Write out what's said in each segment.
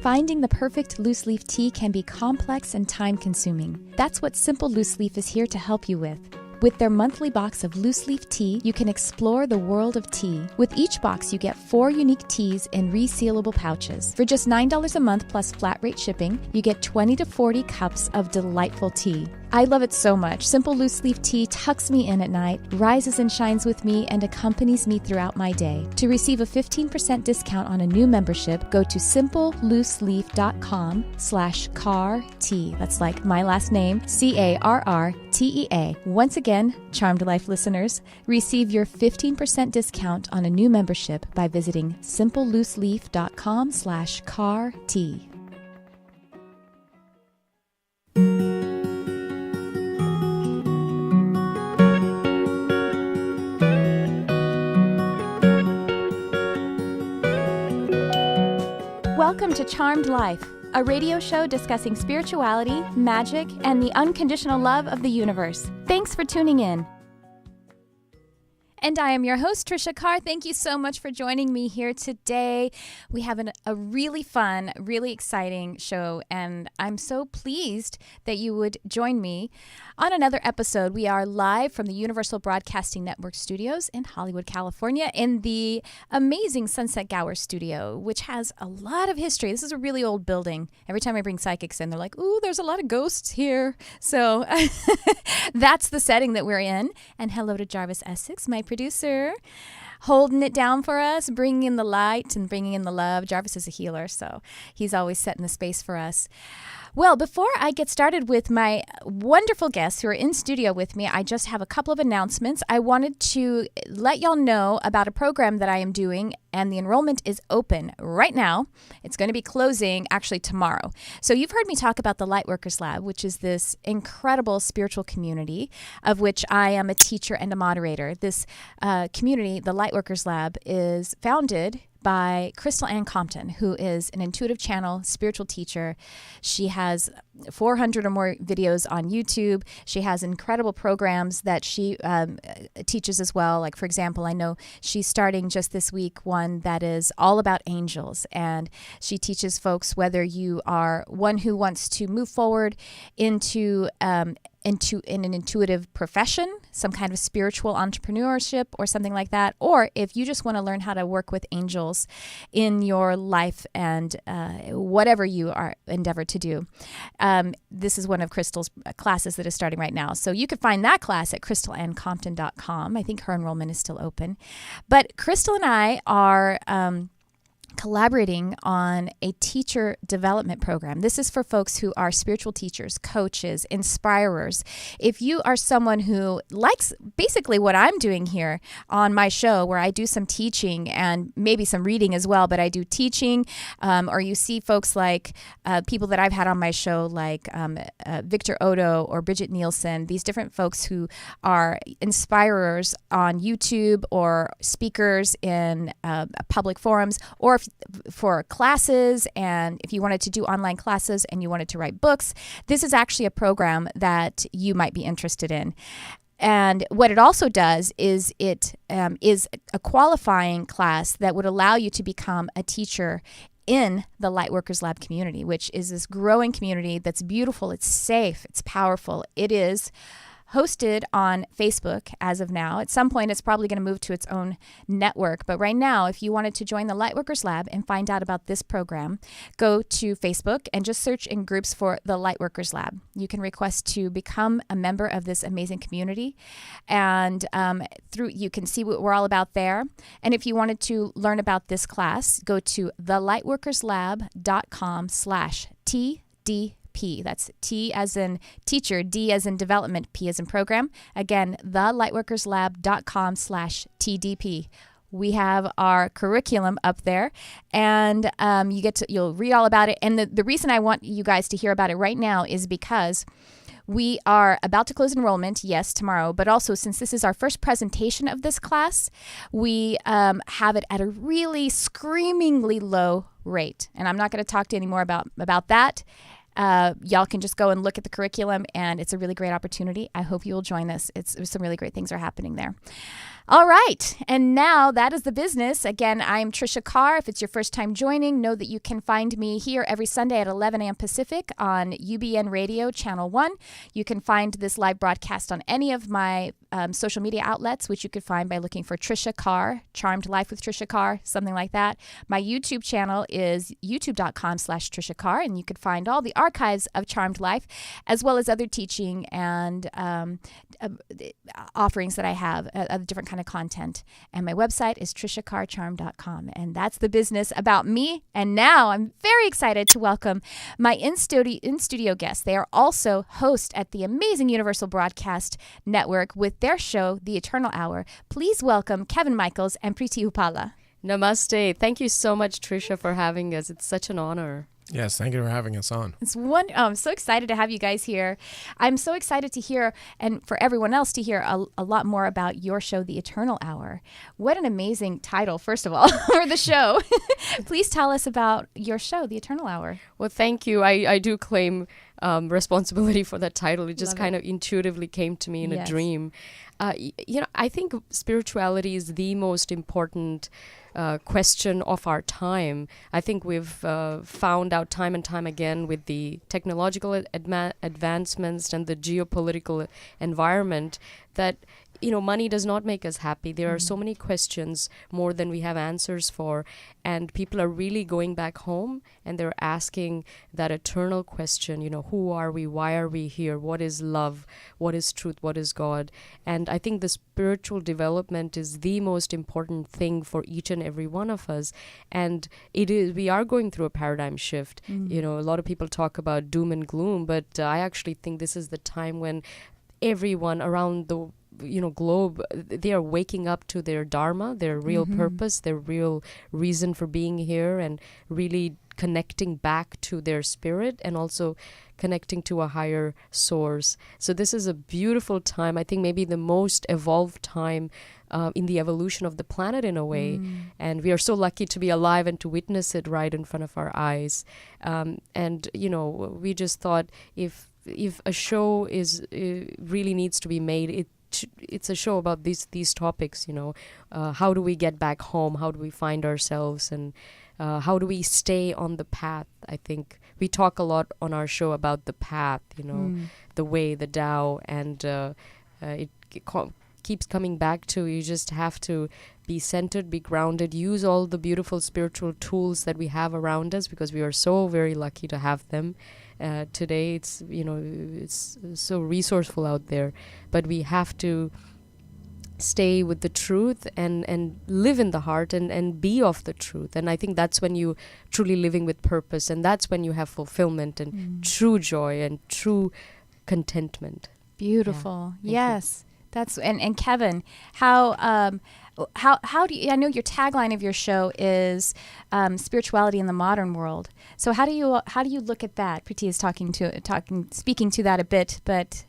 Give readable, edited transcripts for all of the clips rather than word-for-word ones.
Finding the perfect loose leaf tea can be complex and time-consuming. That's what Simple Loose Leaf is here to help you with. With their monthly box of loose leaf tea, you can explore the world of tea. With each box, you get 4 unique teas in resealable pouches. For just $9 a month plus flat rate shipping, you get 20 to 40 cups of delightful tea. I love it so much. Simple Loose Leaf Tea tucks me in at night, rises and shines with me, and accompanies me throughout my day. To receive a 15% discount on a new membership, go to simplelooseleaf.com/CarTea. That's like my last name, CarRTEA. Once again, Charmed Life listeners, receive your 15% discount on a new membership by visiting simplelooseleaf.com/CarTea. Welcome to Charmed Life, a radio show discussing spirituality, magic, and the unconditional love of the universe. Thanks for tuning in. And I am your host, Tricia Carr. Thank you so much for joining me here today. We have a really fun, really exciting show, and I'm so pleased that you would join me on another episode. We are live from the Universal Broadcasting Network studios in Hollywood, California, in the amazing Sunset Gower studio, which has a lot of history. This is a really old building. Every time I bring psychics in, they're like, ooh, there's a lot of ghosts here. So that's the setting that we're in. And hello to Jarvis Essex, my producer, holding it down for us, bringing in the light and bringing in the love. Jarvis is a healer, so he's always setting the space for us. Well, before I get started with my wonderful guests who are in studio with me, I just have a couple of announcements. I wanted to let y'all know about a program that I am doing, and the enrollment is open right now. It's going to be closing actually tomorrow. So you've heard me talk about the Lightworkers Lab, which is this incredible spiritual community of which I am a teacher and a moderator. This community, the Lightworkers Lab, is founded by Crystal Ann Compton, who is an intuitive channel spiritual teacher. She has 400 or more videos on YouTube. She has incredible programs that she teaches as well. Like, for example, I know she's starting just this week one that is all about angels. And she teaches folks whether you are one who wants to move forward into an intuitive profession, some kind of spiritual entrepreneurship or something like that, or if you just want to learn how to work with angels in your life and whatever you are endeavored to do. This is one of Crystal's classes that is starting right now. So you can find that class at crystalanncompton.com. I think her enrollment is still open. But Crystal and I are collaborating on a teacher development program. This is for folks who are spiritual teachers, coaches, inspirers. If you are someone who likes basically what I'm doing here on my show, where I do some teaching and maybe some reading as well, but I do teaching, or you see folks like people that I've had on my show, like Victor Odo or Bridget Nielsen, these different folks who are inspirers on YouTube or speakers in public forums, or for classes, and if you wanted to do online classes and you wanted to write books, this is actually a program that you might be interested in. And what it also does is it is a qualifying class that would allow you to become a teacher in the Lightworkers Lab community, which is this growing community that's beautiful, it's safe, it's powerful. It is hosted on Facebook as of now. At some point, it's probably going to move to its own network. But right now, if you wanted to join the Lightworkers Lab and find out about this program, go to Facebook and just search in groups for the Lightworkers Lab. You can request to become a member of this amazing community, and you can see what we're all about there. And if you wanted to learn about this class, go to thelightworkerslab.com/TDP. That's T as in teacher, D as in development, P as in program. Again, thelightworkerslab.com/TDP. We have our curriculum up there, and you'll read all about it. And the reason I want you guys to hear about it right now is because we are about to close enrollment, yes, tomorrow, but also since this is our first presentation of this class, we have it at a really screamingly low rate. And I'm not going to talk to you anymore about that. Y'all can just go and look at the curriculum, and it's a really great opportunity. I hope you will join us. Some really great things are happening there. All right. And now that is the business. Again, I'm Tricia Carr. If it's your first time joining, know that you can find me here every Sunday at 11 a.m. Pacific on UBN Radio, Channel 1. You can find this live broadcast on any of my social media outlets, which you could find by looking for Tricia Carr, Charmed Life with Tricia Carr, something like that. My YouTube channel is youtube.com/Tricia Carr, and you could find all the archives of Charmed Life, as well as other teaching and offerings that I have, other different kind of content. And my website is triciacarcharm.com. And that's the business about me. And now I'm very excited to welcome my in-studio guests. They are also hosts at the amazing Universal Broadcast Network with their show, The Eternal Hour. Please welcome Kevin Michaels and Préity Üpala. Namaste. Thank you so much, Tricia, for having us. It's such an honor. Yes, thank you for having us on. I'm so excited to have you guys here. I'm so excited to hear, and for everyone else to hear a lot more about your show, The Eternal Hour. What an amazing title, first of all, for the show. Please tell us about your show, The Eternal Hour. Well, thank you. I do claim responsibility for that title. It just kind of intuitively came to me in a dream. I think spirituality is the most important question of our time. I think we've found out time and time again with the technological advancements and the geopolitical environment that money does not make us happy. There are so many questions, more than we have answers for, and people are really going back home and they're asking that eternal question, who are we? Why are we here? What is love? What is truth? What is God? And I think the spiritual development is the most important thing for each and every one of us. And we are going through a paradigm shift. A lot of people talk about doom and gloom, but I actually think this is the time when everyone around the globe, they are waking up to their dharma, their real purpose, their real reason for being here, and really connecting back to their spirit and also connecting to a higher source. So this is a beautiful time. I think maybe the most evolved time in the evolution of the planet in a way. And we are so lucky to be alive and to witness it right in front of our eyes. We just thought if a show really needs to be made, it's a show about these topics. How do we get back home? How do we find ourselves? And how do we stay on the path? I think we talk a lot on our show about the path, the way, the Tao, and it keeps coming back to you just have to be centered, be grounded, use all the beautiful spiritual tools that we have around us, because we are so very lucky to have them. Today it's so resourceful out there, but we have to stay with the truth and live in the heart and be of the truth. And I think that's when you truly living with purpose, and that's when you have fulfillment and true joy and true contentment. Beautiful. Yes. That's and Kevin, how do you, I know your tagline of your show is spirituality in the modern world. So how do you look at that? Préity is speaking to that a bit, but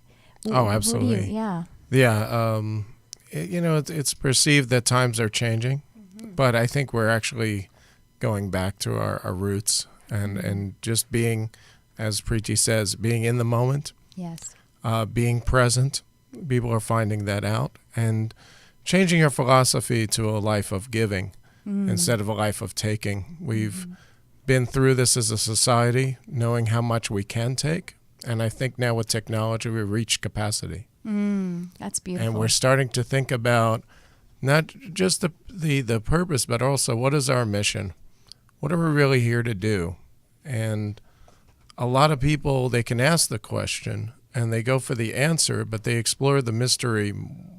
absolutely. It's perceived that times are changing, but I think we're actually going back to our roots and just being, as Préity says, being in the moment. Yes. Being present. People are finding that out, and changing our philosophy to a life of giving instead of a life of taking. We've been through this as a society, knowing how much we can take, and I think now with technology we've reached capacity. That's beautiful. And we're starting to think about not just the purpose, but also what is our mission? What are we really here to do? And a lot of people, they can ask the question and they go for the answer, but they explore the mystery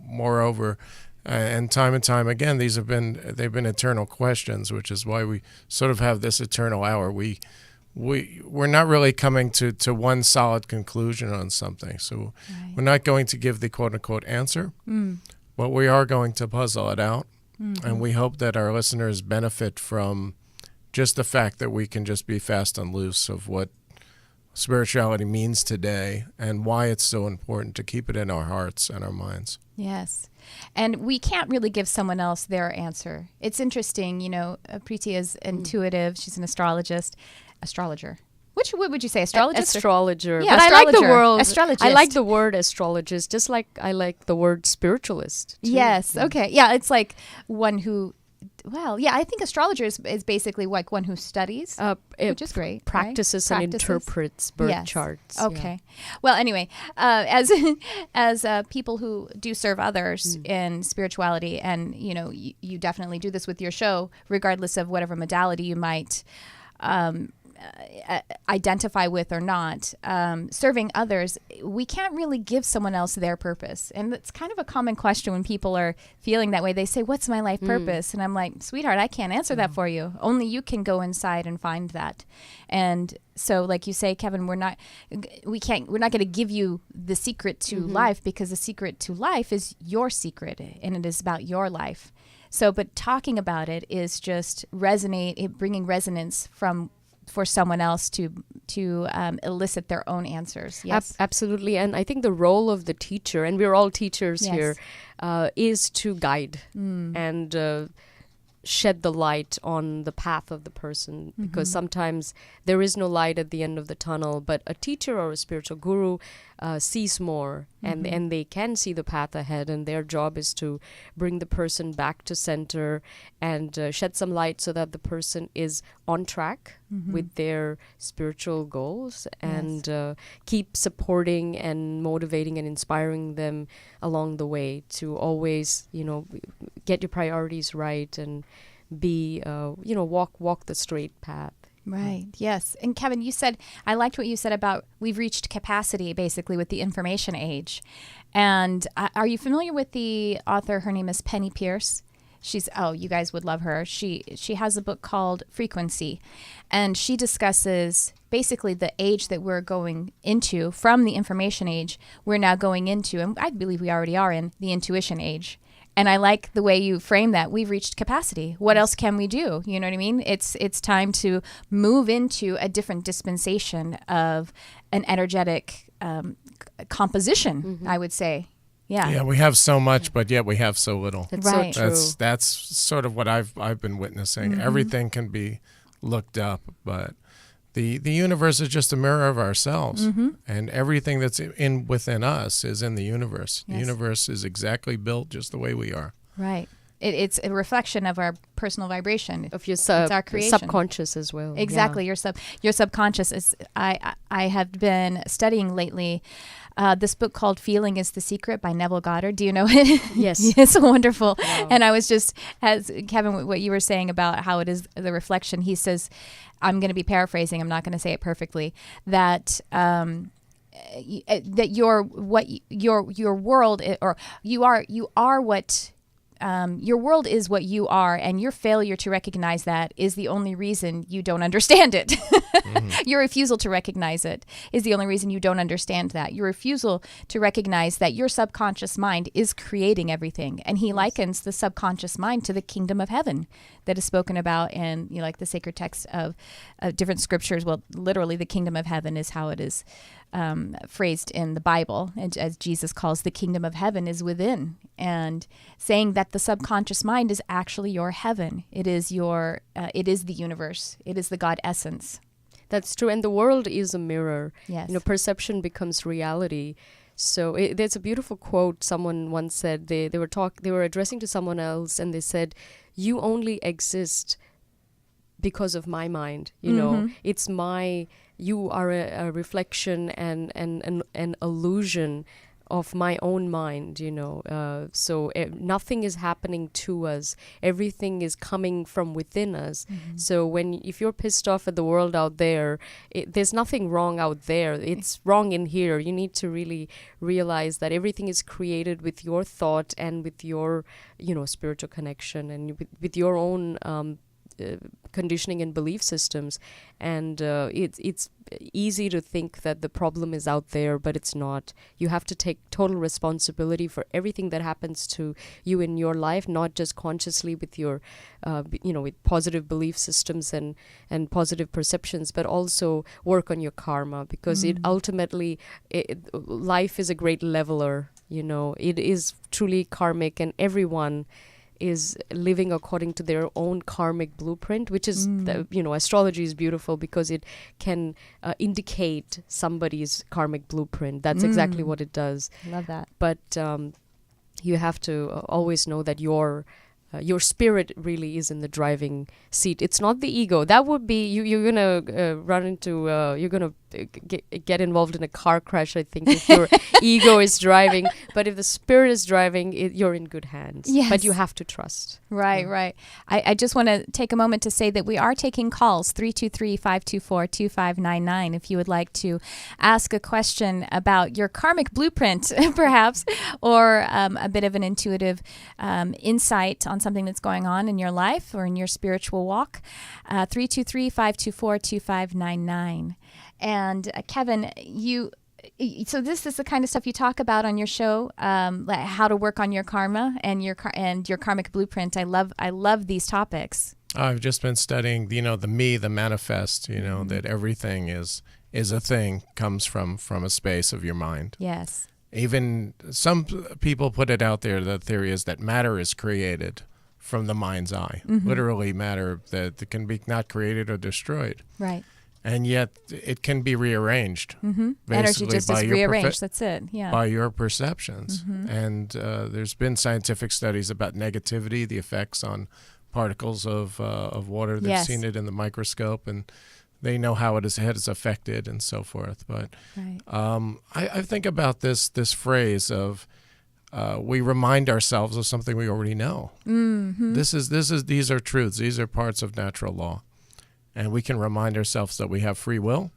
moreover. And time again, they've been eternal questions, which is why we sort of have this eternal hour. We're not really coming to one solid conclusion on something. So we're not going to give the quote-unquote answer, but we are going to puzzle it out. And we hope that our listeners benefit from just the fact that we can just be fast and loose of what spirituality means today and why it's so important to keep it in our hearts and our minds. Yes. And we can't really give someone else their answer. It's interesting, Préity is intuitive. She's an astrologer. What would you say, astrologist? Astrologer. Yeah, but I like the word astrologist. I like the word astrologist, just like I like the word spiritualist too. Yes. Okay. Yeah, it's like one who. Well, yeah, I think astrologer is basically like one who studies, which is great. Practices right? and interprets birth charts. Okay. Yeah. Well, anyway, as people who do serve others in spirituality, and you definitely do this with your show, regardless of whatever modality you might identify with or not, serving others, we can't really give someone else their purpose. And it's kind of a common question when people are feeling that way. They say, what's my life purpose? And I'm like, sweetheart, I can't answer that for you. Only you can go inside and find that. And so, like you say, Kevin, we're not going to give you the secret to life, because the secret to life is your secret, and it is about your life. So, but talking about it is just bringing resonance for someone else to elicit their own answers. Yes, absolutely. And I think the role of the teacher, and we're all teachers here, is to guide and shed the light on the path of the person, because sometimes there is no light at the end of the tunnel, but a teacher or a spiritual guru sees more, and they can see the path ahead, and their job is to bring the person back to center and shed some light so that the person is on track with their spiritual goals, and keep supporting and motivating and inspiring them along the way to always, get your priorities right and be, walk the straight path. Right. Yes. And Kevin, I liked what you said about we've reached capacity basically with the information age. And are you familiar with the author? Her name is Penny Pierce. You guys would love her. She has a book called Frequency, and she discusses basically the age that we're going into. From the information age, we're now going into, and I believe we already are in, the intuition age. And I like the way you frame that. We've reached capacity. What else can we do? You know what I mean? It's time to move into a different dispensation of an energetic composition, I would say. Yeah. Yeah, we have so much, but yet we have so little. That's so true. That's sort of what I've been witnessing. Everything can be looked up, but the universe is just a mirror of ourselves, and everything that's within us is in the universe. Yes. The universe is exactly built just the way we are. Right. It's a reflection of our personal vibration. Of your it's our creation. Subconscious as well. Exactly. Yeah. Your subconscious is. I have been studying lately this book called Feeling is the Secret by Neville Goddard. Do you know it? Yes. It's wonderful. Wow. And I was just, as Kevin, what you were saying about how it is the reflection, he says, I'm going to be paraphrasing, I'm not going to say it perfectly, that that your world, or you are what your world is what you are, and your failure to recognize that is the only reason you don't understand it. Your refusal to recognize it is the only reason you don't understand that. Your refusal to recognize that your subconscious mind is creating everything. And he likens the subconscious mind to the kingdom of heaven that is spoken about in like the sacred texts of different scriptures. Well, literally the kingdom of heaven is how it is phrased in the Bible, and as Jesus calls the kingdom of heaven is within, and saying that the subconscious mind is actually your heaven. It is it is the universe. It is the God essence. That's true. And the world is a mirror. Yes. Perception becomes reality. So there's a beautiful quote someone once said. They were addressing to someone else, and they said, "You only exist because of my mind. It's my. You are a reflection and an illusion of my own mind. So nothing is happening to us. Everything is coming from within us. So if you're pissed off at the world out there, there's nothing wrong out there. It's wrong in here. You need to really realize that everything is created with your thought and with your, spiritual connection, and with your own conditioning and belief systems, and it's easy to think that the problem is out there, but it's not. You have to take total responsibility for everything that happens to you in your life, not just consciously with your with positive belief systems and positive perceptions, but also work on your karma, because it ultimately life is a great leveler. It is truly karmic, and everyone is living according to their own karmic blueprint, which is, astrology is beautiful because it can indicate somebody's karmic blueprint. That's exactly what it does. Love that. But you have to always know that your spirit really is in the driving seat. It's not the ego. That would be you're gonna run into you're gonna get involved in a car crash, I think, if your ego is driving. But if the spirit is driving, you're in good hands. Yes. But you have to trust. Right, right. I just want to take a moment to say that we are taking calls, 323-524-2599, if you would like to ask a question about your karmic blueprint, perhaps, or a bit of an intuitive insight on something that's going on in your life or in your spiritual walk. 323-524-2599. And Kevin, so this is the kind of stuff you talk about on your show, like how to work on your karma and your karmic blueprint. I love these topics. I've just been studying, the manifest, that everything is a thing, comes from a space of your mind. Yes. Even some people put it out there, the theory is that matter is created from the mind's eye. Literally matter that can be not created or destroyed. Right. And yet it can be rearranged. Energy just is rearranged. That's it. Yeah. By your perceptions. And there's been scientific studies about negativity, the effects on particles of water. They've seen it in the microscope, and they know how it has affected and so forth. But I think about this phrase of we remind ourselves of something we already know. These are truths. These are parts of natural law. And we can remind ourselves that we have free will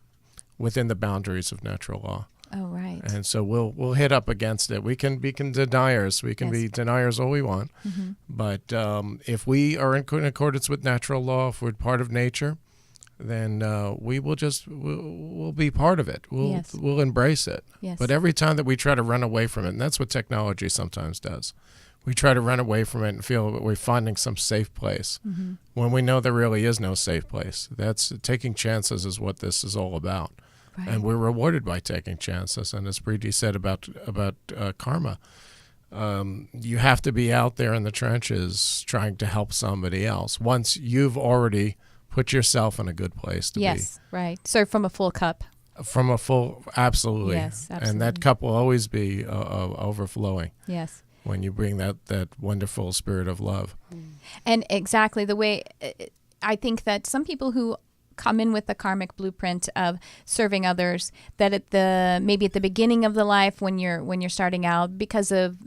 within the boundaries of natural law. Oh, right. And so we'll hit up against it. We can be deniers. We can be deniers all we want. But if we are in accordance with natural law, if we're part of nature, then we'll be part of it. We'll embrace it. Yes. But every time that we try to run away from it, and that's what technology sometimes does, we try to run away from it and feel that we're finding some safe place when we know there really is no safe place. That's taking chances is what this is all about. Right. And we're rewarded by taking chances. And as Préity said about karma, you have to be out there in the trenches trying to help somebody else once you've already put yourself in a good place to be. Yes, right. Serve from a full cup. From a full, absolutely. Yes, absolutely. And that cup will always be overflowing. Yes. When you bring that wonderful spirit of love. And exactly the way I think that some people who come in with the karmic blueprint of serving others, that maybe at the beginning of the life when you're starting out, because of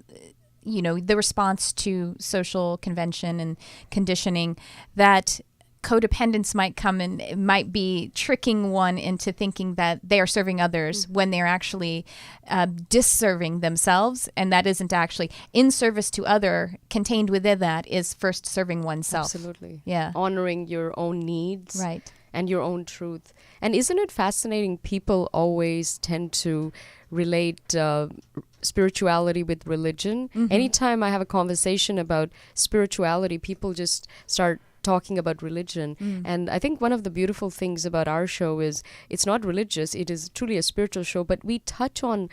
the response to social convention and conditioning, that codependence might come and it might be tricking one into thinking that they are serving others when they're actually disserving themselves, and that isn't actually in service to other. Contained within that is first serving oneself. Absolutely. Yeah. Honoring your own needs. Right. And your own truth. And isn't it fascinating? People always tend to relate spirituality with religion. Anytime I have a conversation about spirituality, people just start talking about religion. And I think one of the beautiful things about our show is it's not religious, it is truly a spiritual show, but we touch on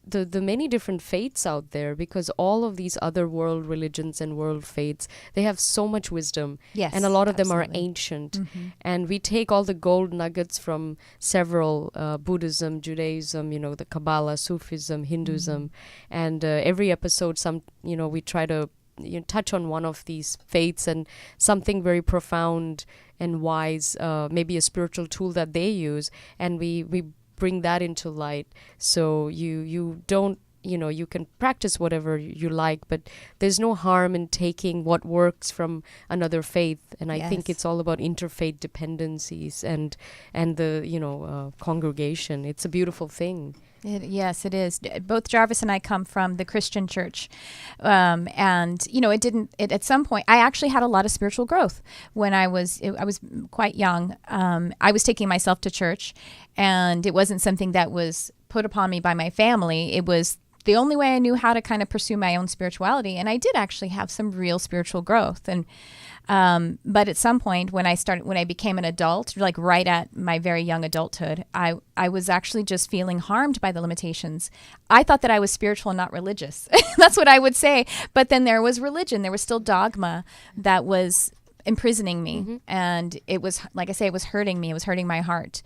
the many different faiths out there, because all of these other world religions and world faiths, they have so much wisdom. Yes, and a lot of them are ancient. And we take all the gold nuggets from several Buddhism, Judaism, the Kabbalah, Sufism, Hinduism, and every episode we try to touch on one of these faiths and something very profound and wise, maybe a spiritual tool that they use, and we bring that into light. So you don't, you can practice whatever you like, but there's no harm in taking what works from another faith. And I think it's all about interfaith dependencies and the congregation. It's a beautiful thing. Yes, it is. Both Jarvis and I come from the Christian church. And, at some point, I actually had a lot of spiritual growth when I was quite young. I was taking myself to church, and it wasn't something that was put upon me by my family. It was the only way I knew how to kind of pursue my own spirituality. And I did actually have some real spiritual growth. And but at some point when I became an adult, like right at my very young adulthood, I was actually just feeling harmed by the limitations. I thought that I was spiritual and not religious. That's what I would say. But then there was religion. There was still dogma that was imprisoning me. And it was, like I say, it was hurting me. It was hurting my heart.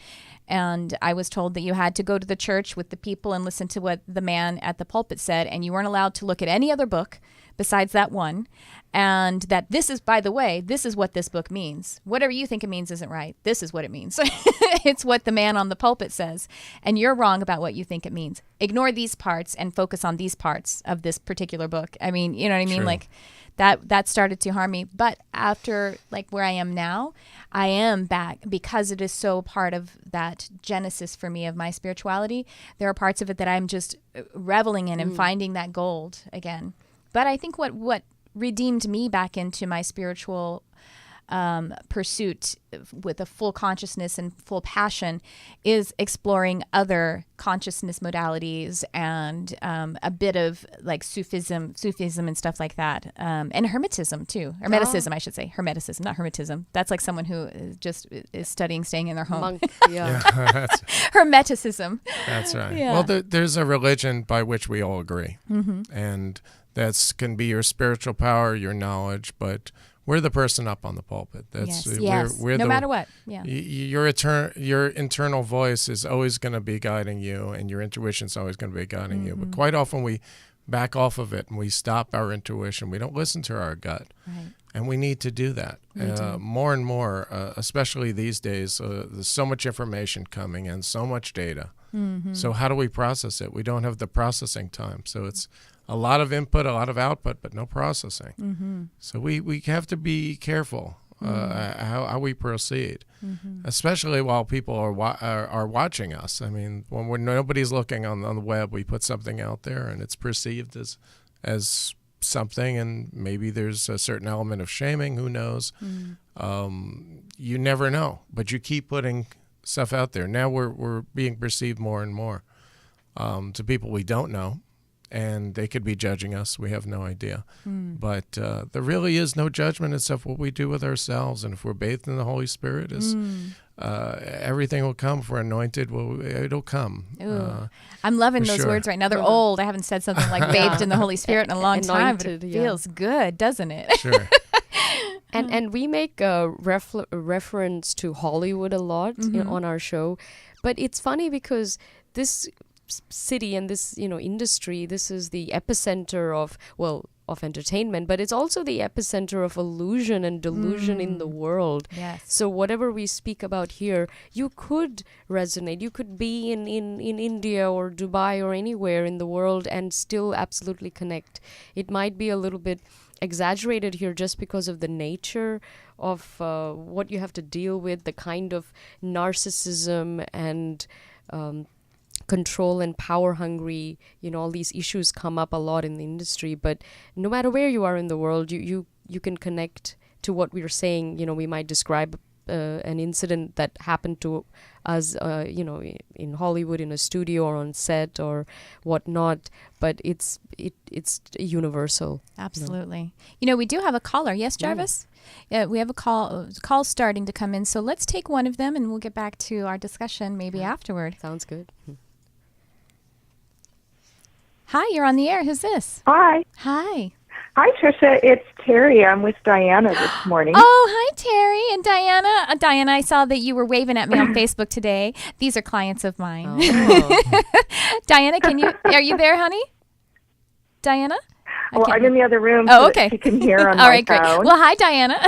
And I was told that you had to go to the church with the people and listen to what the man at the pulpit said, and you weren't allowed to look at any other book besides that one. And that this is, by the way, this is what this book means. Whatever you think it means isn't right. This is what it means. It's what the man on the pulpit says. And you're wrong about what you think it means. Ignore these parts and focus on these parts of this particular book. I mean, you know what I mean? True. Like that started to harm me. But after, like, where I am now, I am back because it is so part of that genesis for me of my spirituality. There are parts of it that I'm just reveling in and finding that gold again. But I think what redeemed me back into my spiritual pursuit with a full consciousness and full passion is exploring other consciousness modalities and a bit of like Sufism and stuff like that, and Hermetism too, or Hermeticism, I should say. Hermeticism, not Hermetism. That's like someone who is studying, staying in their home. Monk, yeah. Hermeticism. That's right. Yeah. Well, there's a religion by which we all agree, and that's can be your spiritual power, your knowledge, but we're the person up on the pulpit. That's yes. We're no the, matter what. Yeah. Your internal voice is always going to be guiding you, and your intuition is always going to be guiding you. But quite often we back off of it and we stop our intuition. We don't listen to our gut, Right. and we need to do that more and more. Especially these days, there's so much information coming and so much data. So how do we process it? We don't have the processing time. So it's a lot of input, a lot of output, but no processing. So we have to be careful how we proceed, especially while people are watching us. I mean, when nobody's looking on the web, we put something out there, and it's perceived as something, and maybe there's a certain element of shaming. Who knows? You never know, but you keep putting stuff out there. Now we're being perceived more and more to people we don't know. And they could be judging us. We have no idea. But there really is no judgment except what we do with ourselves. And if we're bathed in the Holy Spirit, everything will come. If we're anointed, it'll come. I'm loving those sure. words right now. They're old. I haven't said something like bathed in the Holy Spirit in a long time, but it Anointed, yeah. feels good, doesn't it? Sure. And we make a reference to Hollywood a lot on our show. But it's funny because this city and this industry, this is the epicenter of entertainment, but it's also the epicenter of illusion and delusion in the world. Yes. So whatever we speak about here, you could resonate. You could be in India or Dubai or anywhere in the world and still absolutely connect. It might be a little bit exaggerated here just because of the nature of what you have to deal with, the kind of narcissism and control and power hungry, all these issues come up a lot in the industry. But no matter where you are in the world, you can connect to what we're saying. We might describe an incident that happened to us, in Hollywood, in a studio or on set or whatnot. But it's universal. Absolutely. We do have a caller. Yes, Jarvis? Yeah, we have a call starting to come in. So let's take one of them and we'll get back to our discussion maybe afterward. Sounds good. Hi, you're on the air. Who's this? Hi. Hi. Hi, Tricia. It's Terry. I'm with Diana this morning. Oh, hi, Terry and Diana. Diana, I saw that you were waving at me on Facebook today. These are clients of mine. Oh. Diana, are you there, honey? Diana? Well, I'm in the other room Oh, so okay. that you can hear on All my right, great. phone. Well, hi, Diana.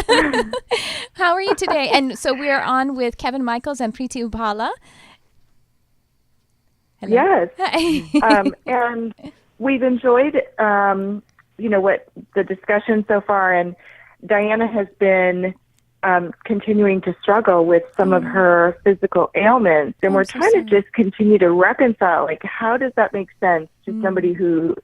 How are you today? And so we're on with Kevin Michaels and Préity Üpala. Hello. Yes. And we've enjoyed, what the discussion so far. And Diana has been continuing to struggle with some of her physical ailments. And we're trying to just continue to reconcile, like, how does that make sense to somebody who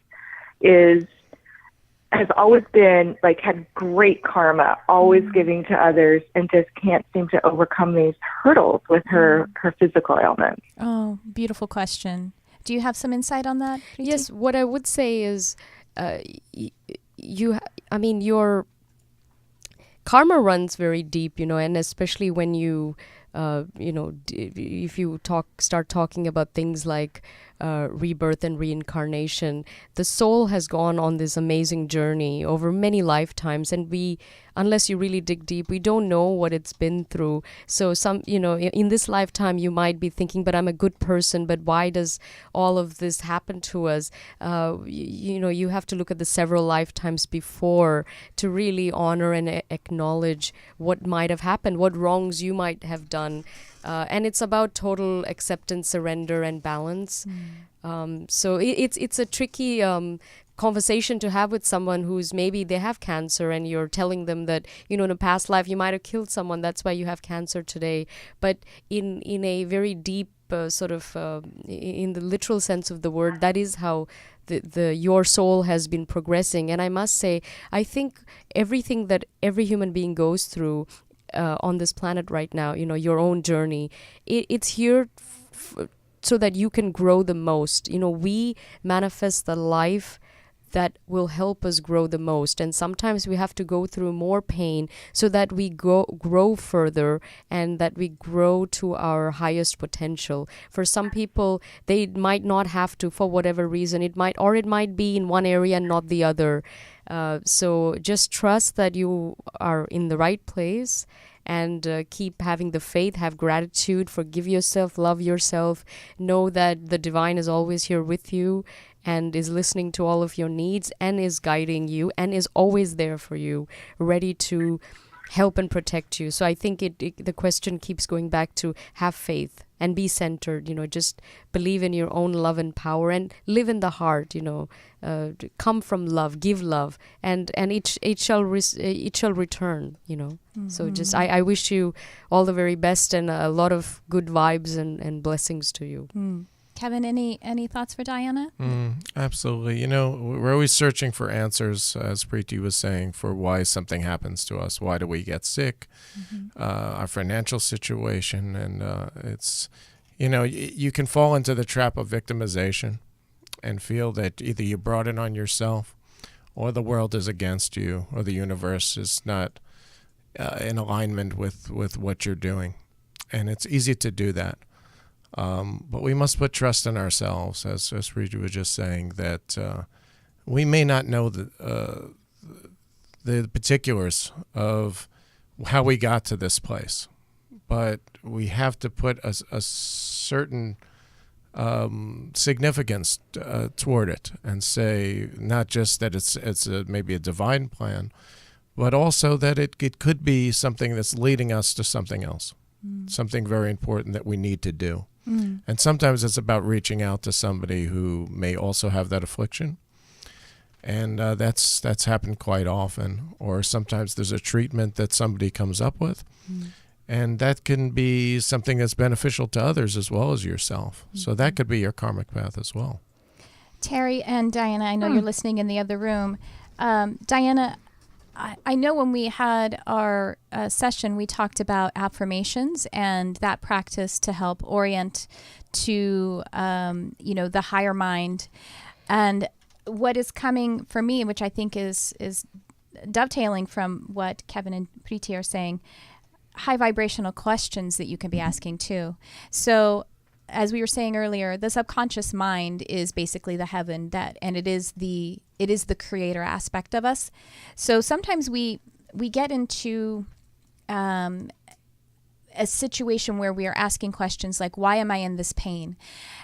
has always been, like, had great karma, always giving to others, and just can't seem to overcome these hurdles with her physical ailments. Oh, beautiful question. Do you have some insight on that, Préity? Yes, what I would say is, your karma runs very deep, and especially when you, if you start talking about things like rebirth and reincarnation, the soul has gone on this amazing journey over many lifetimes, and unless you really dig deep, we don't know what it's been through. So in this lifetime you might be thinking, but I'm a good person, but why does all of this happen to us? You have to look at the several lifetimes before to really honor and acknowledge what might have happened, what wrongs you might have done. And it's about total acceptance, surrender, and balance. So it's a tricky conversation to have with someone who's maybe they have cancer, and you're telling them that in a past life you might have killed someone, that's why you have cancer today. But in a very deep in the literal sense of the word, that is how your soul has been progressing. And I must say, I think everything that every human being goes through on this planet right now, your own journey, it's here so that you can grow the most. We manifest the life that will help us grow the most, and sometimes we have to go through more pain so that we grow further and that we grow to our highest potential. For some people, they might not have to, for whatever reason. It might be in one area and not the other. So just trust that you are in the right place, and keep having the faith, have gratitude, forgive yourself, love yourself, know that the divine is always here with you and is listening to all of your needs and is guiding you and is always there for you, ready to help and protect you. So I think the question keeps going back to have faith and be centered, just believe in your own love and power and live in the heart, come from love, give love, and it shall return, Mm-hmm. So just I wish you all the very best and a lot of good vibes and blessings to you. Kevin, any thoughts for Diana? Absolutely. We're always searching for answers, as Préity was saying, for why something happens to us. Why do we get sick? Our financial situation. And it's, you can fall into the trap of victimization and feel that either you brought it on yourself, or the world is against you, or the universe is not in alignment with what you're doing. And it's easy to do that. But we must put trust in ourselves, as Préity was just saying, that we may not know the particulars of how we got to this place, but we have to put a certain significance toward it, and say not just that it's maybe a divine plan, but also that it could be something that's leading us to something else, something very important that we need to do. And sometimes it's about reaching out to somebody who may also have that affliction. And that's happened quite often. Or sometimes there's a treatment that somebody comes up with. And that can be something that's beneficial to others as well as yourself. So that could be your karmic path as well. Terry and Diana, I know you're listening in the other room. Diana, I know when we had our session, we talked about affirmations and that practice to help orient to, the higher mind. And what is coming for me, which I think is dovetailing from what Kevin and Préity are saying, high vibrational questions that you can be asking too. So as we were saying earlier, the subconscious mind is basically the heaven and it is the creator aspect of us. So sometimes we get into a situation where we are asking questions like, why am I in this pain?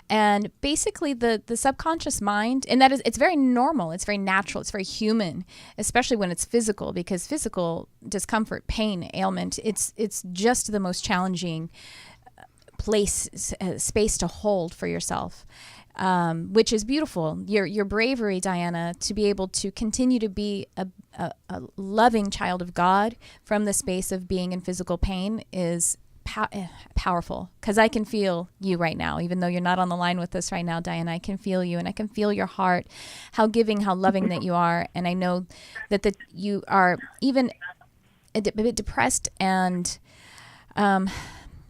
And basically the subconscious mind, and it's very normal, it's very natural, it's very human, especially when it's physical, because physical discomfort, pain, ailment, it's just the most challenging space to hold for yourself, which is beautiful. Your bravery, Diana, to be able to continue to be a loving child of God from the space of being in physical pain is powerful, because I can feel you right now, even though you're not on the line with us right now, Diana. I can feel you, and I can feel your heart, how giving, how loving that you are. And I know that you are even a bit depressed and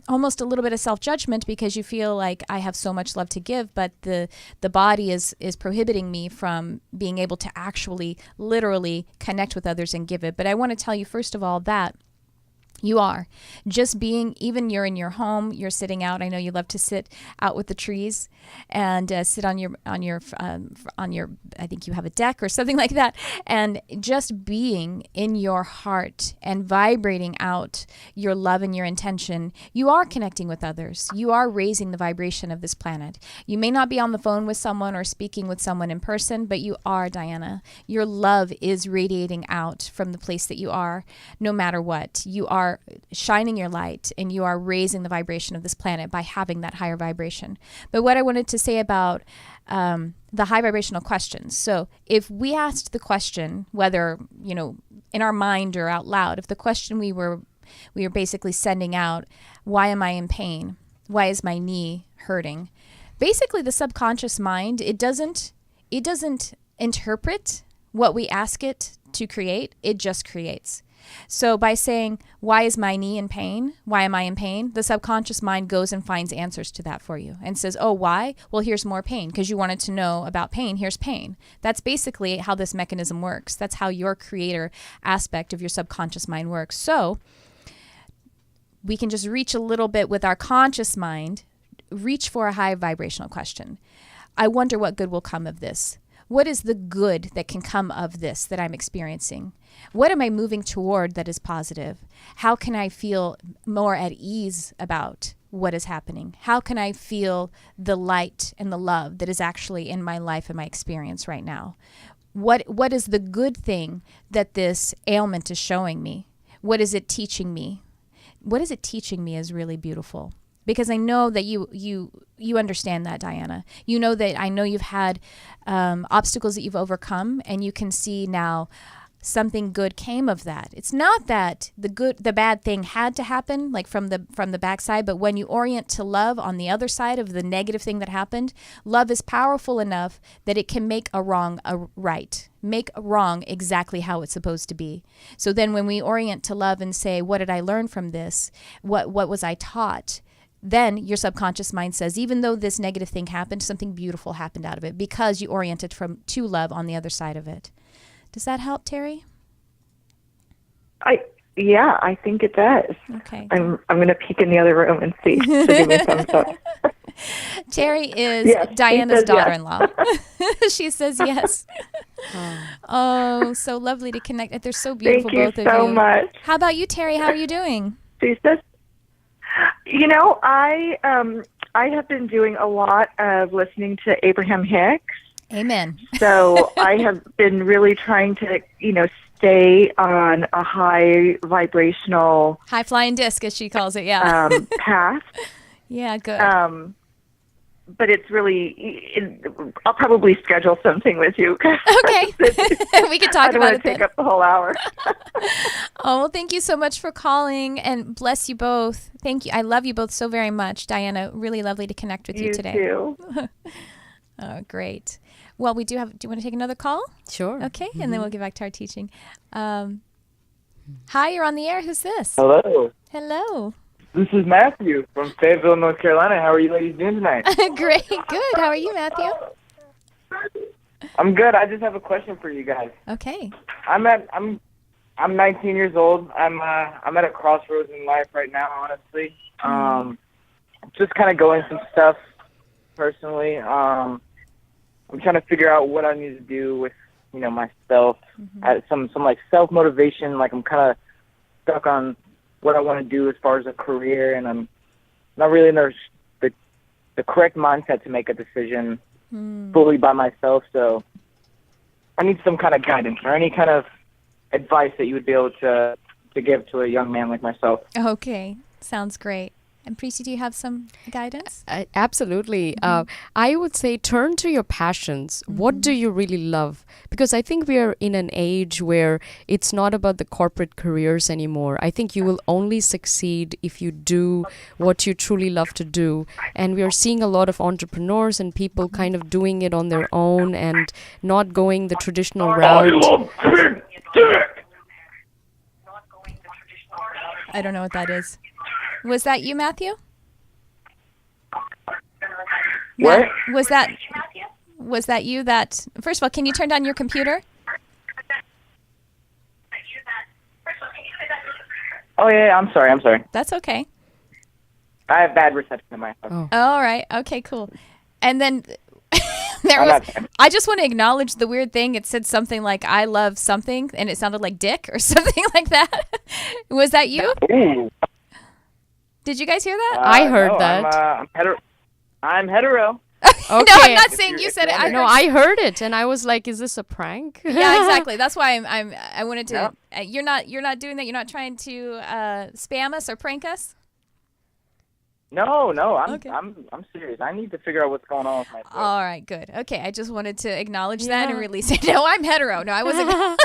almost a little bit of self-judgment because you feel like I have so much love to give, but the body is prohibiting me from being able to actually literally connect with others and give it. But I want to tell you, first of all, that you are just being, even you're in your home, you're sitting out. I know you love to sit out with the trees and sit on your, I think you have a deck or something like that. And just being in your heart and vibrating out your love and your intention, you are connecting with others. You are raising the vibration of this planet. You may not be on the phone with someone or speaking with someone in person, but you are, Diana. Your love is radiating out from the place that you are, no matter what. You are shining your light and you are raising the vibration of this planet by having that higher vibration. But what I wanted to say about the high vibrational questions. So if we asked the question, whether, in our mind or out loud, if the question we were basically sending out, why am I in pain? Why is my knee hurting? Basically the subconscious mind, it doesn't interpret what we ask it to create, it just creates. So by saying, why is my knee in pain? Why am I in pain? The subconscious mind goes and finds answers to that for you and says, oh, why? Well, here's more pain because you wanted to know about pain. Here's pain. That's basically how this mechanism works. That's how your creator aspect of your subconscious mind works. So we can just reach a little bit with our conscious mind, reach for a high vibrational question. I wonder what good will come of this. What is the good that can come of this that I'm experiencing? What am I moving toward that is positive? How can I feel more at ease about what is happening? How can I feel the light and the love that is actually in my life and my experience right now? What is the good thing that this ailment is showing me? What is it teaching me? What is it teaching me is really beautiful. Because I know that you understand that, Diana. You know that I know you've had obstacles that you've overcome, and you can see now something good came of that. It's not that the bad thing had to happen, like from the backside, but when you orient to love on the other side of the negative thing that happened, love is powerful enough that it can make a wrong a right, make a wrong exactly how it's supposed to be. So then when we orient to love and say, what did I learn from this? What was I taught? Then your subconscious mind says, even though this negative thing happened, something beautiful happened out of it because you oriented to love on the other side of it. Does that help, Terry? I think it does. Okay. I'm going to peek in the other room and see. So give me a thumbs up. Terry is Diana's daughter-in-law. Yes. She says yes. Oh, so lovely to connect. They're so beautiful, both of you. Thank you so much. How about you, Terry? How are you doing? She says, I have been doing a lot of listening to Abraham Hicks. Amen. So I have been really trying to, stay on a high vibrational... High flying disc, as she calls it, path. Yeah, good. But it's really... I'll probably schedule something with you. Okay. We can talk about it. I don't want to take up the whole hour. Oh, well, thank you so much for calling, and bless you both. Thank you. I love you both so very much, Diana. Really lovely to connect with you today. You too. Oh, great. Well, do you want to take another call? Sure. Okay, and then we'll get back to our teaching. Hi, you're on the air. Who's this? Hello. Hello. This is Matthew from Fayetteville, North Carolina. How are you ladies doing tonight? Great. Good. How are you, Matthew? I'm good. I just have a question for you guys. Okay. I'm 19 years old. I'm at a crossroads in life right now, honestly. Just kind of going through stuff personally. I'm trying to figure out what I need to do with, myself. Some like self-motivation. Like I'm kind of stuck on what I want to do as far as a career, and I'm not really in the correct mindset to make a decision fully by myself. So I need some kind of guidance or any kind of advice that you would be able to give to a young man like myself. Okay. Sounds great. And Préity, do you have some guidance? Absolutely. I would say turn to your passions. What do you really love? Because I think we are in an age where it's not about the corporate careers anymore. I think you will only succeed if you do what you truly love to do. And we are seeing a lot of entrepreneurs and people kind of doing it on their own and not going the traditional route. I don't know what that is. Was that you, Matthew? What? Was that you that... First of all, can you turn down your computer? Oh, yeah, I'm sorry. That's okay. I have bad reception in my house. Oh, all right. Okay, cool. And then there was... I just want to acknowledge the weird thing. It said something like, I love something, and it sounded like dick or something like that. Was that you? Ooh. Did you guys hear that? I heard no, that. I'm hetero. Okay. No, I'm not saying you said it. I heard it, and I was like, "Is this a prank?" Yeah, exactly. That's why I wanted to. Yeah. You're not doing that. You're not trying to spam us or prank us. No, Okay. I'm serious. I need to figure out what's going on with my throat. All right, good. Okay, I just wanted to acknowledge that and release it. No, I'm hetero. No, I wasn't.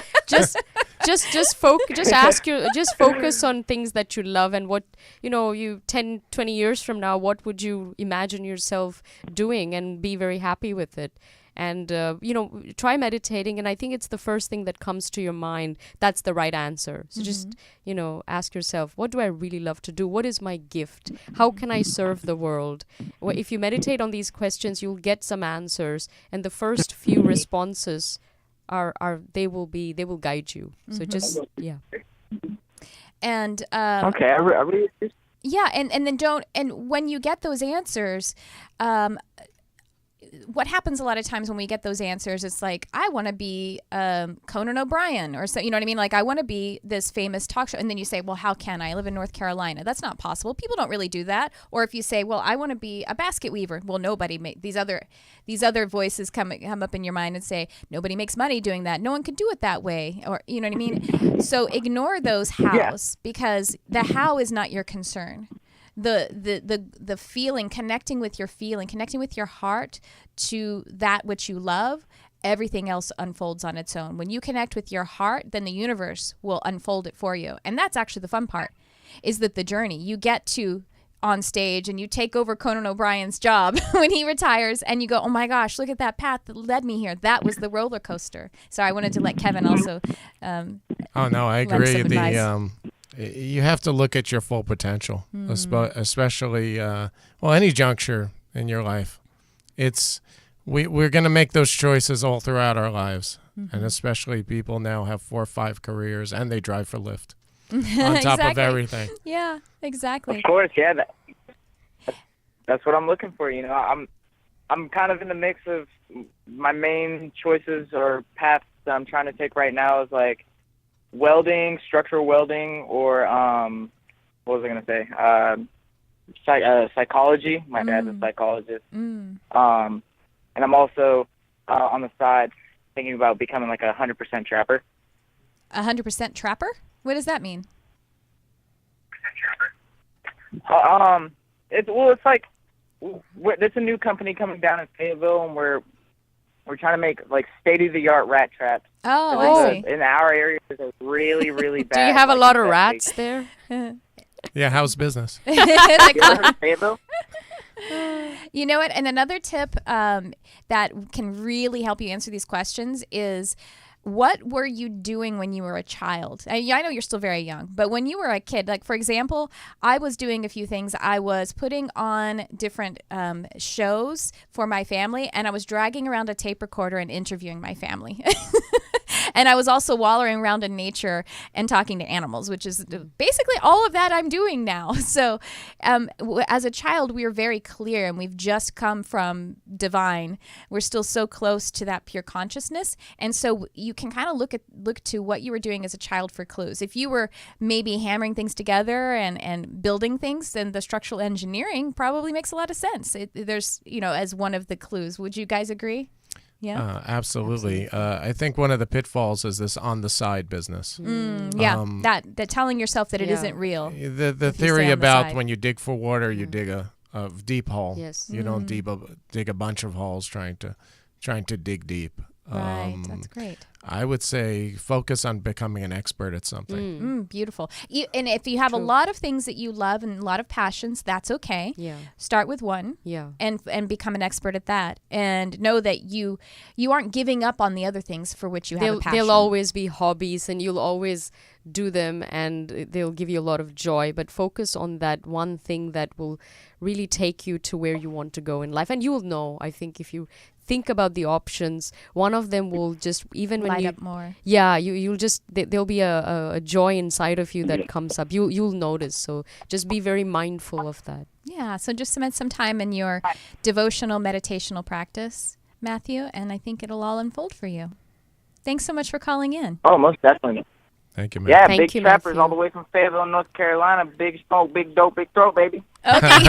just focus on things that you love, and what, you 10, 20 years from now, what would you imagine yourself doing, and be very happy with it. And try meditating, and I think it's the first thing that comes to your mind. That's the right answer. So just ask yourself, what do I really love to do? What is my gift? How can I serve the world? Well, if you meditate on these questions, you'll get some answers, and the first few responses they will guide you. So just And Okay, I really yeah, and then and when you get those answers, what happens a lot of times when we get those answers, it's like, I want to be Conan O'Brien, or so, you know what I mean? Like, I want to be this famous talk show. And then you say, well, how can I? I live in North Carolina. That's not possible. People don't really do that. Or if you say, well, I want to be a basket weaver. Well, nobody these other voices come up in your mind and say, nobody makes money doing that. No one can do it that way. Or, you know what I mean? So ignore those hows, because the how is not your concern. The feeling, connecting with your heart to that which you love, everything else unfolds on its own. When you connect with your heart, then the universe will unfold it for you. And that's actually the fun part, is that the journey, you get to on stage and you take over Conan O'Brien's job when he retires, and you go, oh my gosh, look at that path that led me here. That was the roller coaster. So I wanted to let Kevin also oh no, I agree. You have to look at your full potential, especially any juncture in your life. We're going to make those choices all throughout our lives, and especially people now have 4 or 5 careers, and they drive for Lyft on top of everything. Yeah, exactly. Of course, yeah. That's what I'm looking for. I'm kind of in the mix of my main choices or paths that I'm trying to take right now is like welding, structural welding, or what was I going to say? Psychology. My dad's a psychologist. And I'm also on the side thinking about becoming like 100% trapper. 100% trapper? What does that mean? It's like there's a new company coming down in Fayetteville, and we're trying to make like state-of-the-art rat traps. Oh, I see. In our area, there's a really, really bad. Do you have a lot of rats there? Yeah, how's business? You ever heard of Fayetteville? You know what? And another tip that can really help you answer these questions is, what were you doing when you were a child? I know you're still very young, but when you were a kid, like for example, I was doing a few things. I was putting on different shows for my family, and I was dragging around a tape recorder and interviewing my family. And I was also wallowing around in nature and talking to animals, which is basically all of that I'm doing now. So as a child, we were very clear, and we've just come from divine. We're still so close to that pure consciousness. And so you can kind of look to what you were doing as a child for clues. If you were maybe hammering things together and building things, then the structural engineering probably makes a lot of sense. There's, as one of the clues. Would you guys agree? Yeah, absolutely. I think one of the pitfalls is this on the side business. That telling yourself that it isn't real. The theory about when you dig for water, you dig a deep hole. Yes. You don't dig a bunch of holes trying to dig deep. Right. That's great. I would say focus on becoming an expert at something. Beautiful. And if you have a lot of things that you love and a lot of passions, that's okay. Yeah. Start with one. Yeah. And become an expert at that. And know that you aren't giving up on the other things for which you have a passion. They'll always be hobbies, and you'll always do them, and they'll give you a lot of joy. But focus on that one thing that will really take you to where you want to go in life. And you'll know, I think, if you think about the options, one of them will just, even when light up more. Yeah, you'll just, there'll be a joy inside of you that comes up. You'll notice. So just be very mindful of that. Yeah, so just spend some time in your devotional meditational practice, Matthew, and I think it'll all unfold for you. Thanks so much for calling in. Oh, most definitely. Thank you, man. Yeah, Thank big you, trappers Matthew. all the way from Fayetteville, North Carolina. Big smoke, big dope, big throat, baby. Okay.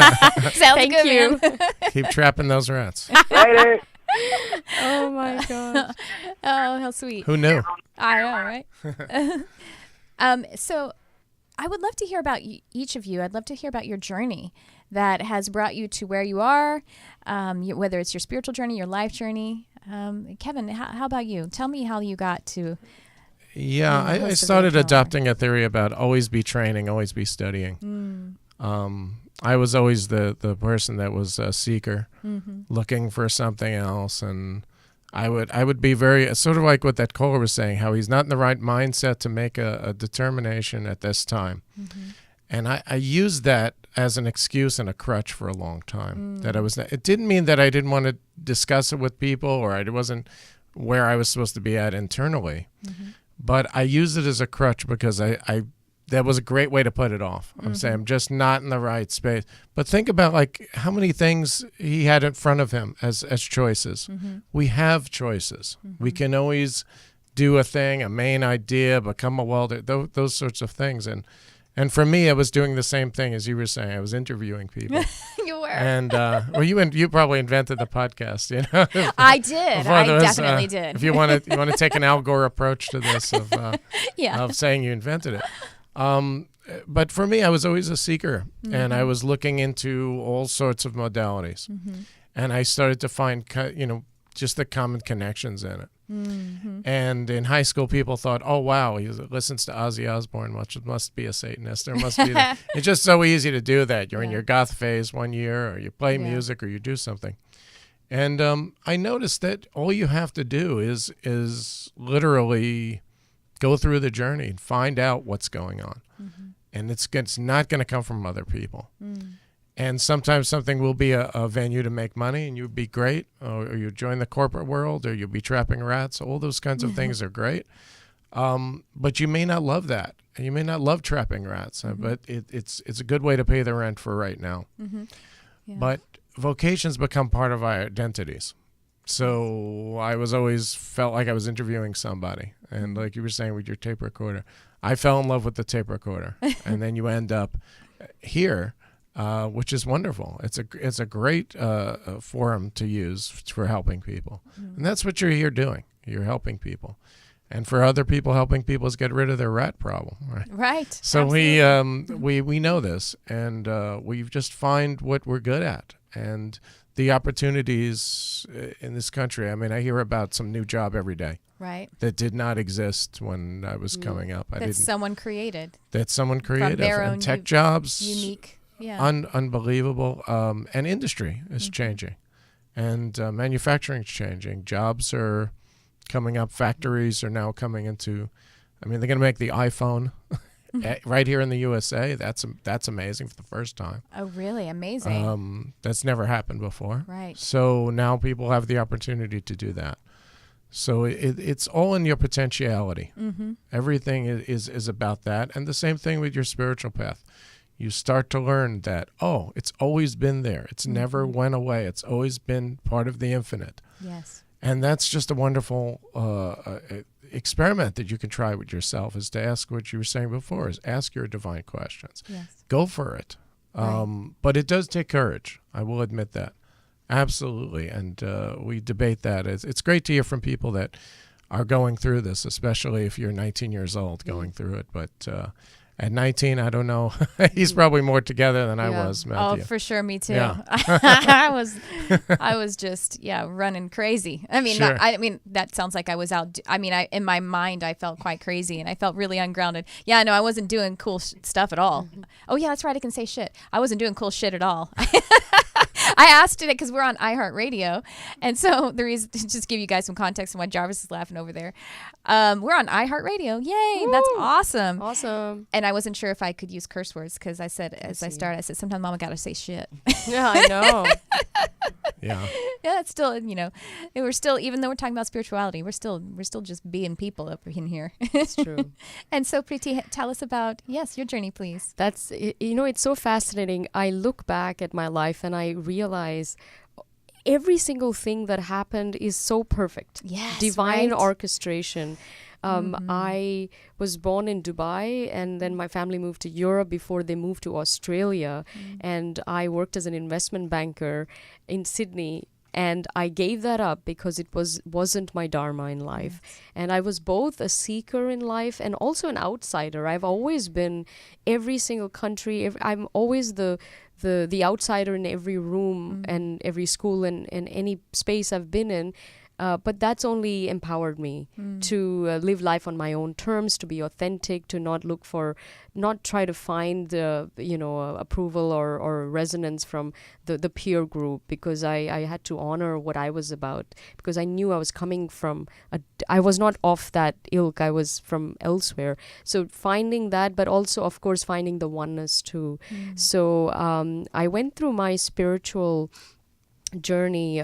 Sounds Thank good, you. man. Keep trapping those rats. Later. Oh my God. Oh, how sweet. Who knew? I know, right? So I would love to hear about each of you. I'd love to hear about your journey that has brought you to where you are, whether it's your spiritual journey, your life journey. Kevin, how about you? Tell me how you got to... Yeah, I started adopting a theory about always be training, always be studying. I was always the person that was a seeker, looking for something else, and I would be very, sort of like what that caller was saying, how he's not in the right mindset to make a determination at this time. And I used that as an excuse and a crutch for a long time. That I was not, it didn't mean that I didn't want to discuss it with people, or I wasn't where I was supposed to be at internally. But I used it as a crutch because that was a great way to put it off. I'm saying I'm just not in the right space. But think about like how many things he had in front of him as choices. We have choices. We can always do a thing, a main idea, become a welder, those sorts of things. And for me, I was doing the same thing as you were saying. I was interviewing people. You were. And well, you probably invented the podcast, you know. I did. Before I there was, definitely did. If you want to take an Al Gore approach to this of Yeah. of saying you invented it. But for me, I was always a seeker, and I was looking into all sorts of modalities, and I started to find, just the common connections in it. And in high school, people thought, "Oh wow, he listens to Ozzy Osbourne much. It must be a Satanist. There must be." It's just so easy to do that. You're in your goth phase one year, or you play music, or you do something. And I noticed that all you have to do is literally go through the journey and find out what's going on. And it's not going to come from other people. And sometimes something will be a venue to make money, and you'd be great, or you join the corporate world, or you'll be trapping rats. All those kinds of things are great. But you may not love that. You may not love trapping rats, but it's a good way to pay the rent for right now. Yeah. But vocations become part of our identities. So I was always felt like I was interviewing somebody. And like you were saying with your tape recorder, I fell in love with the tape recorder. And then you end up here, which is wonderful. It's a great forum to use for helping people. And that's what you're here doing. You're helping people. And for other people, helping people is get rid of their rat problem. Right. So Absolutely. we know this, and we just find what we're good at. And the opportunities in this country, I mean, I hear about some new job every day. Right. That did not exist when I was coming up. Someone created. That someone created. From their and own tech jobs. Unique. Yeah. Unbelievable. And industry is changing. And manufacturing's changing. Jobs are coming up. Factories are now coming into, I mean, they're going to make the iPhone right here in the USA. That's amazing for the first time. Oh, really? Amazing. That's never happened before. Right. So now people have the opportunity to do that. So it's all in your potentiality. Everything is about that. And the same thing with your spiritual path. You start to learn that, it's always been there. It's never went away. It's always been part of the infinite. Yes. And that's just a wonderful experiment that you can try with yourself, is to ask what you were saying before, is ask your divine questions. Yes. Go for it. Right. But it does take courage. I will admit that. Absolutely. And we debate that. It's great to hear from people that are going through this, especially if you're 19 years old going through it. But At 19, I don't know. He's probably more together than I was, Matthew. Oh, for sure, me too. Yeah. I was just running crazy. I mean, Sure. I mean that sounds like I was out. I mean, in my mind, I felt quite crazy, and I felt really ungrounded. Yeah, no, I wasn't doing cool stuff at all. Oh yeah, that's right. I can say shit. I wasn't doing cool shit at all. I asked it because we're on iHeartRadio, and so the reason to just give you guys some context on why Jarvis is laughing over there. We're on iHeartRadio. Yay, Woo! that's awesome. Awesome. And I wasn't sure if I could use curse words because I said I started, sometimes Mama gotta say shit. Yeah, I know. Yeah. Yeah, it's still, we're still, even though we're talking about spirituality, we're still just being people up in here. It's true. And so, Préity, tell us about, your journey, please. That's, it's so fascinating. I look back at my life and I realize every single thing that happened is so perfect. Yes, Divine right? orchestration. I was born in Dubai, and then my family moved to Europe before they moved to Australia. And I worked as an investment banker in Sydney. And I gave that up because it wasn't my dharma in life. Yes. And I was both a seeker in life and also an outsider. I've always been every single country. I'm always the outsider in every room and every school and any space I've been in. But that's only empowered me to live life on my own terms, to be authentic, to not try to find approval or resonance from the peer group, because I had to honor what I was about, because I knew I was coming from I was not of that ilk. I was from elsewhere. So finding that, but also of course finding the oneness too. So I went through my spiritual journey.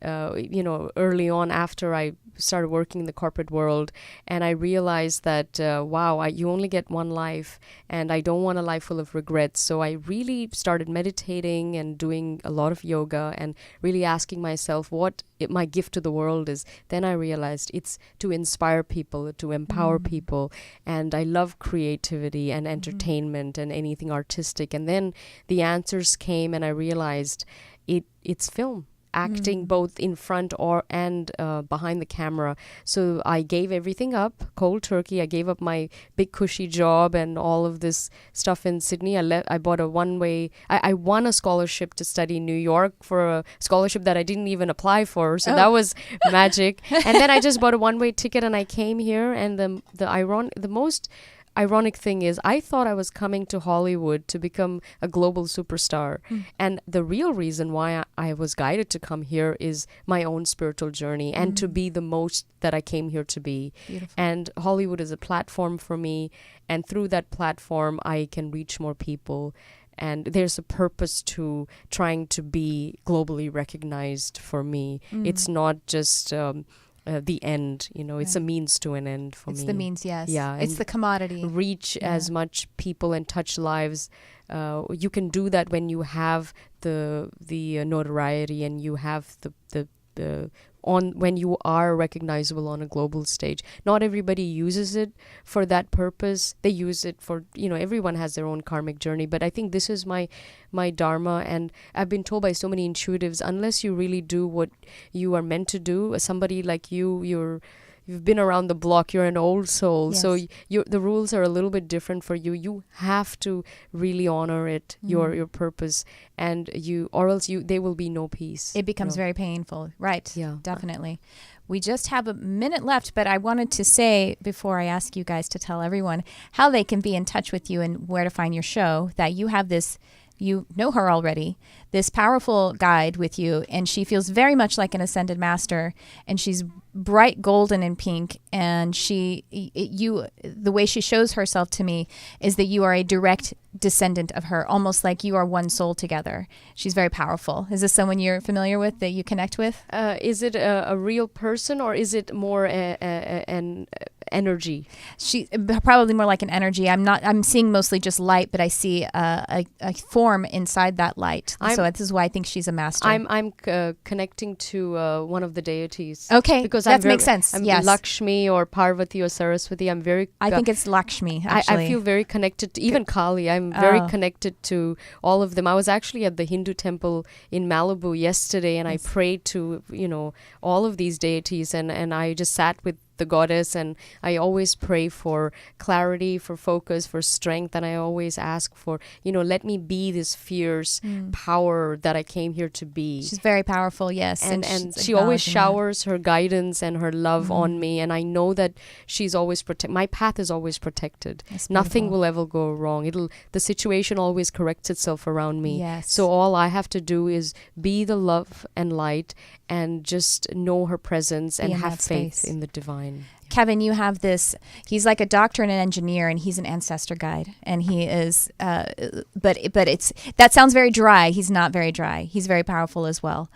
Early on after I started working in the corporate world, and I realized that, you only get one life, and I don't want a life full of regrets. So I really started meditating and doing a lot of yoga and really asking myself what my gift to the world is. Then I realized it's to inspire people, to empower people, and I love creativity and entertainment and anything artistic. And then the answers came, and I realized it's film. Acting both in front and behind the camera. So I gave everything up, cold turkey. I gave up my big cushy job and all of this stuff in Sydney. I bought a one-way. I won a scholarship to study in New York for a scholarship that I didn't even apply for. So that was magic. And then I just bought a one-way ticket and I came here. And the most ironic thing is I thought I was coming to Hollywood to become a global superstar. And the real reason why I was guided to come here is my own spiritual journey and to be the most that I came here to be. Beautiful. And Hollywood is a platform for me. And through that platform, I can reach more people. And there's a purpose to trying to be globally recognized for me. It's not just the end, it's a means to an end for me. It's the means, yes. Yeah, it's the commodity. Reach as much people and touch lives. You can do that when you have the notoriety and you have when you are recognizable on a global stage. Not everybody uses it for that purpose. They use it for, everyone has their own karmic journey. But I think this is my dharma. And I've been told by so many intuitives, unless you really do what you are meant to do, somebody like you've been around the block, you're an old soul. Yes. So the rules are a little bit different for you. You have to really honor it, your purpose, and or else there will be no peace. It becomes very painful. Right. Yeah. Definitely. We just have a minute left, but I wanted to say, before I ask you guys to tell everyone how they can be in touch with you and where to find your show, that you have this, you know her already, this powerful guide with you, and she feels very much like an ascended master, and she's bright golden and pink, and the way she shows herself to me is that you are a direct descendant of her, almost like you are one soul together. She's very powerful. Is this someone you're familiar with, that you connect with? Is it a real person, or is it more an energy? She probably more like an energy. I'm seeing mostly just light, but I see a form inside that light. So this is why I think she's a master. I'm connecting to one of the deities. Okay, because that makes sense. I'm yes. Lakshmi or Parvati or Saraswati. I'm very. I think it's Lakshmi. Actually, I feel very connected to even Kali. I'm very connected to all of them. I was actually at the Hindu temple in Malibu yesterday, and I prayed to all of these deities, and I just sat with the goddess, and I always pray for clarity, for focus, for strength, and I always ask for, let me be this fierce power that I came here to be. She's very powerful, yes. And she always showers her guidance and her love on me, and I know that she's always my path is always protected. Nothing will ever go wrong. The situation always corrects itself around me. Yes. So all I have to do is be the love and light and just know her presence and have faith in the divine. Kevin, you have this, he's like a doctor and an engineer, and he's an ancestor guide, and he is, but that sounds very dry. He's not very dry. He's very powerful as well.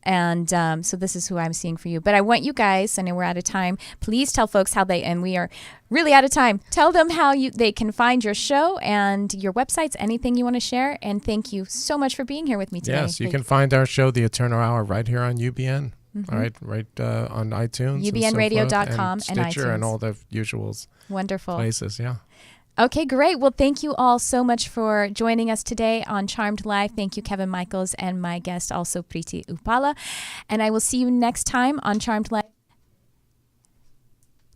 And so this is who I'm seeing for you. But I want you guys, I know we're out of time, please tell folks how and we are really out of time. Tell them how they can find your show and your websites, anything you want to share. And thank you so much for being here with me today. Yes, you can find our show, The Eternal Hour, right here on UBN. All right, on iTunes, UBNradio.com and Stitcher, and all the usuals. Wonderful places. Yeah. Okay, great. Well, thank you all so much for joining us today on Charmed Live. Thank you, Kevin Michaels, and my guest also, Préity Üpala. And I will see you next time on Charmed Live.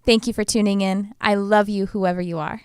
Thank you for tuning in. I love you, whoever you are.